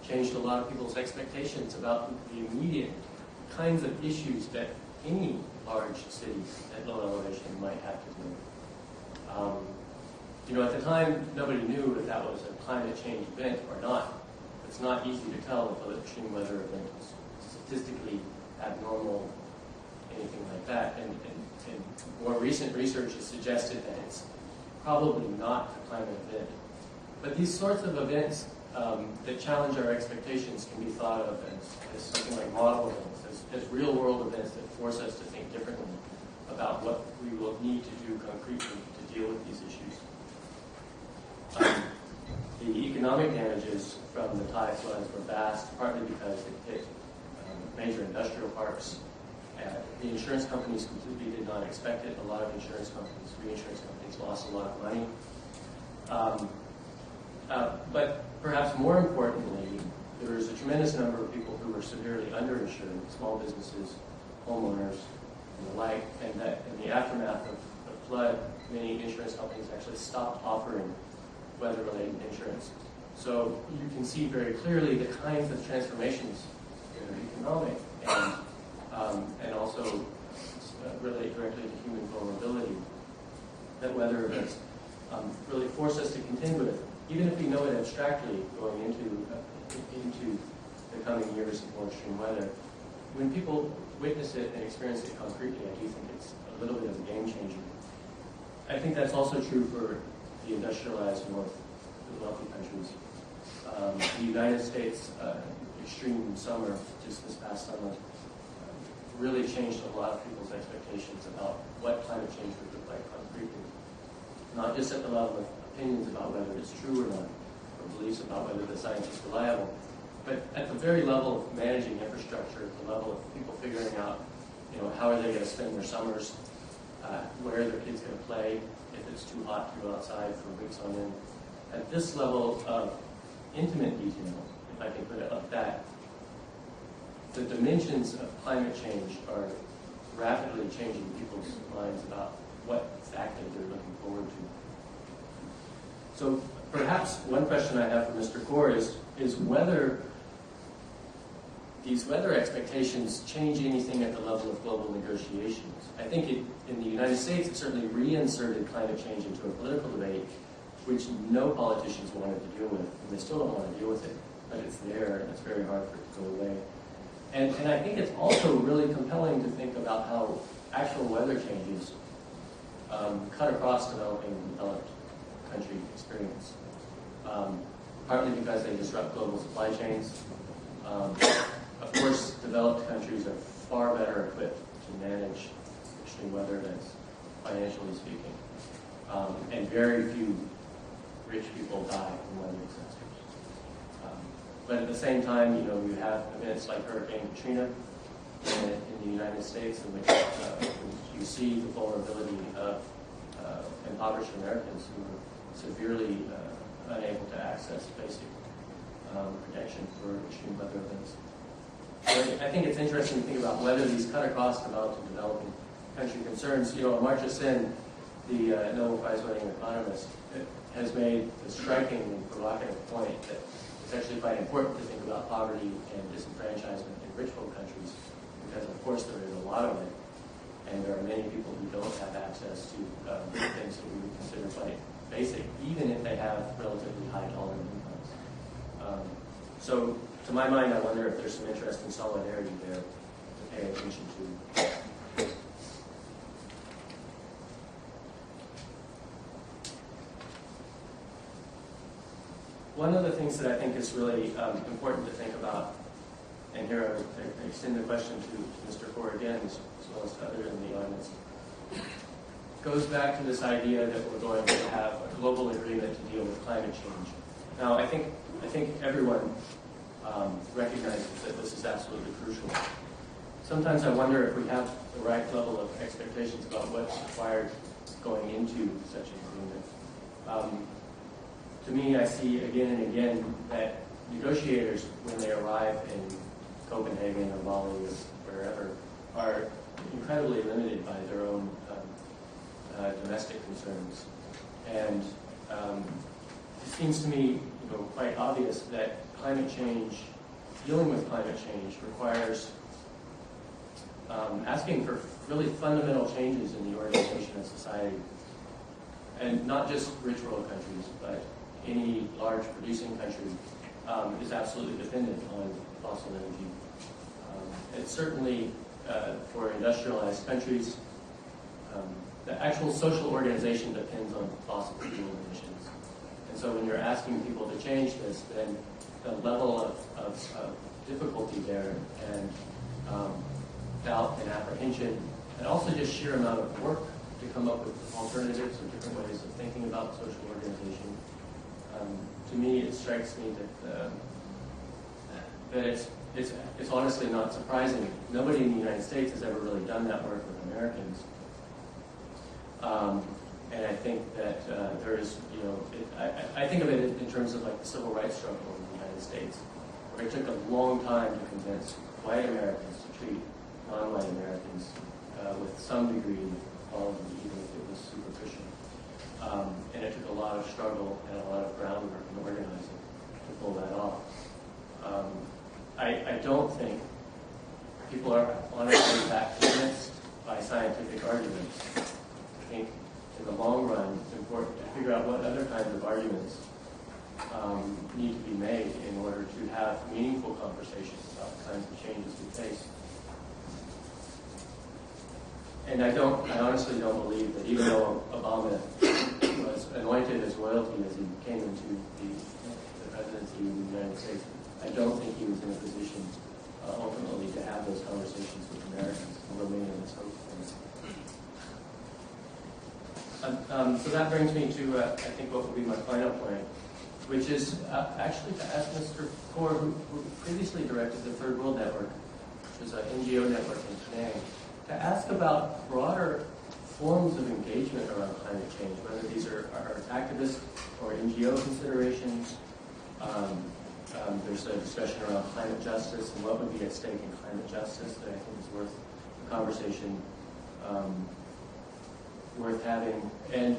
changed a lot of people's expectations about the immediate kinds of issues that any large city at low elevation might have to deal with. You know, at the time, nobody knew if that was a climate change event or not. It's not easy to tell if an extreme weather event is statistically abnormal, anything like that. And more recent research has suggested that it's probably not a climate event. But these sorts of events that challenge our expectations can be thought of as something like model events, as real-world events that force us to think differently about what we will need to do concretely to deal with these issues. The economic damages from the Thai floods were vast, partly because it hit major industrial parks. The insurance companies completely did not expect it. A lot of insurance companies, reinsurance companies, lost a lot of money. But perhaps more importantly, there was a tremendous number of people who were severely underinsured, small businesses, homeowners, and the like, and that in the aftermath of the flood, many insurance companies actually stopped offering weather-related insurance. So you can see very clearly the kinds of transformations that are economic and also relate directly to human vulnerability that weather events really force us to contend with, even if we know it abstractly going into the coming years of more extreme weather. When people witness it and experience it concretely, I do think it's a little bit of a game changer. I think that's also true for the industrialized north, the wealthy countries. The United States extreme summer, just this past summer, really changed a lot of people's expectations about what climate change would look like concretely. Not just at the level of opinions about whether it's true or not, or beliefs about whether the science is reliable, but at the very level of managing infrastructure, at the level of people figuring out, you know, how are they going to spend their summers, where are their kids going to play if it's too hot to go outside for weeks on end. At this level of intimate detail, if I can put it like that, the dimensions of climate change are rapidly changing people's minds about what exactly they're looking forward to. So perhaps one question I have for Mr. Kaur is whether these weather expectations change anything at the level of global negotiations. I think in the United States, it certainly reinserted climate change into a political debate, which no politicians wanted to deal with, and they still don't want to deal with it, but it's there, and it's very hard for it to go away. And I think it's also really compelling to think about how actual weather changes cut across developing and developed country experience. Partly because they disrupt global supply chains. Of course, developed countries are far better equipped to manage extreme weather events, financially speaking. And very few rich people die from weather disasters. But at the same time, you know, you have events like Hurricane Katrina in the United States, in which you see the vulnerability of impoverished Americans who are severely unable to access basic protection for extreme weather events. So I think it's interesting to think about whether these cut across developed and developing country concerns. You know, Amartya Sen, the Nobel Prize-winning economist, has made the striking and provocative point that it's actually quite important to think about poverty and disenfranchisement in rich folk countries, because of course there is a lot of it, and there are many people who don't have access to things that we would consider quite basic, even if they have relatively high dollar incomes. So to my mind, I wonder if there's some interest in solidarity there to pay attention to. One of the things that I think is really important to think about, and here I extend the question to Mr. Kaur again, as well as to others in the audience, goes back to this idea that we're going to have a global agreement to deal with climate change. Now, I think everyone recognizes that this is absolutely crucial. Sometimes I wonder if we have the right level of expectations about what's required going into such an agreement. To me, I see again and again that negotiators, when they arrive in Copenhagen or Bali or wherever, are incredibly limited by their own domestic concerns. And it seems to me, quite obvious that dealing with climate change requires asking for really fundamental changes in the organization of society. And not just rich world countries, but any large producing country is absolutely dependent on fossil energy. And certainly for industrialized countries, the actual social organization depends on fossil fuel emissions. And so when you're asking people to change this, then the level of difficulty there and doubt and apprehension, and also just sheer amount of work to come up with alternatives or different ways of thinking about social organization. To me, it strikes me that it's honestly not surprising. Nobody in the United States has ever really done that work with Americans. And I think that there is, I think of it in terms of like the civil rights struggle in the United States, where it took a long time to convince white Americans to treat non-white Americans with some degree of equality, even if it was superficial. And it took a lot of struggle and a lot of groundwork and organizing to pull that off. I don't think people are honestly that convinced by scientific arguments. I think in the long run, it's important to figure out what other kinds of arguments need to be made in order to have meaningful conversations about the kinds of changes we face. And I honestly don't believe that even though Obama was anointed as royalty as he came into the presidency of the United States, I don't think he was in a position ultimately to have those conversations with Americans, although many of us hope for. So that brings me to, I think, what would be my final point, which is actually to ask Mr. Kaur, who previously directed the Third World Network, which is an NGO network in Penang, to ask about broader forms of engagement around climate change, whether these are activist or NGO considerations. There's a discussion around climate justice and what would be at stake in climate justice that I think is worth a conversation worth having, and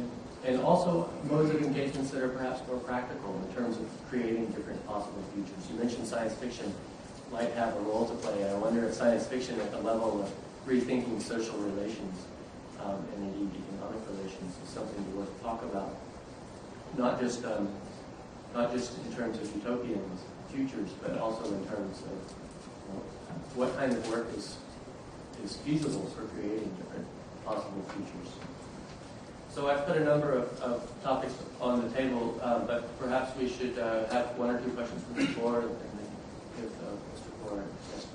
also modes of engagements that are perhaps more practical in terms of creating different possible futures. You mentioned science fiction might have a role to play, and I wonder if science fiction at the level of rethinking social relations and indeed economic relations is something worth talk about, not just in terms of utopian futures, but also in terms of what kind of work is feasible for creating different possible futures. So I've put a number of topics on the table, but perhaps we should have one or two questions from the floor, and then give Mr. Kaur a chance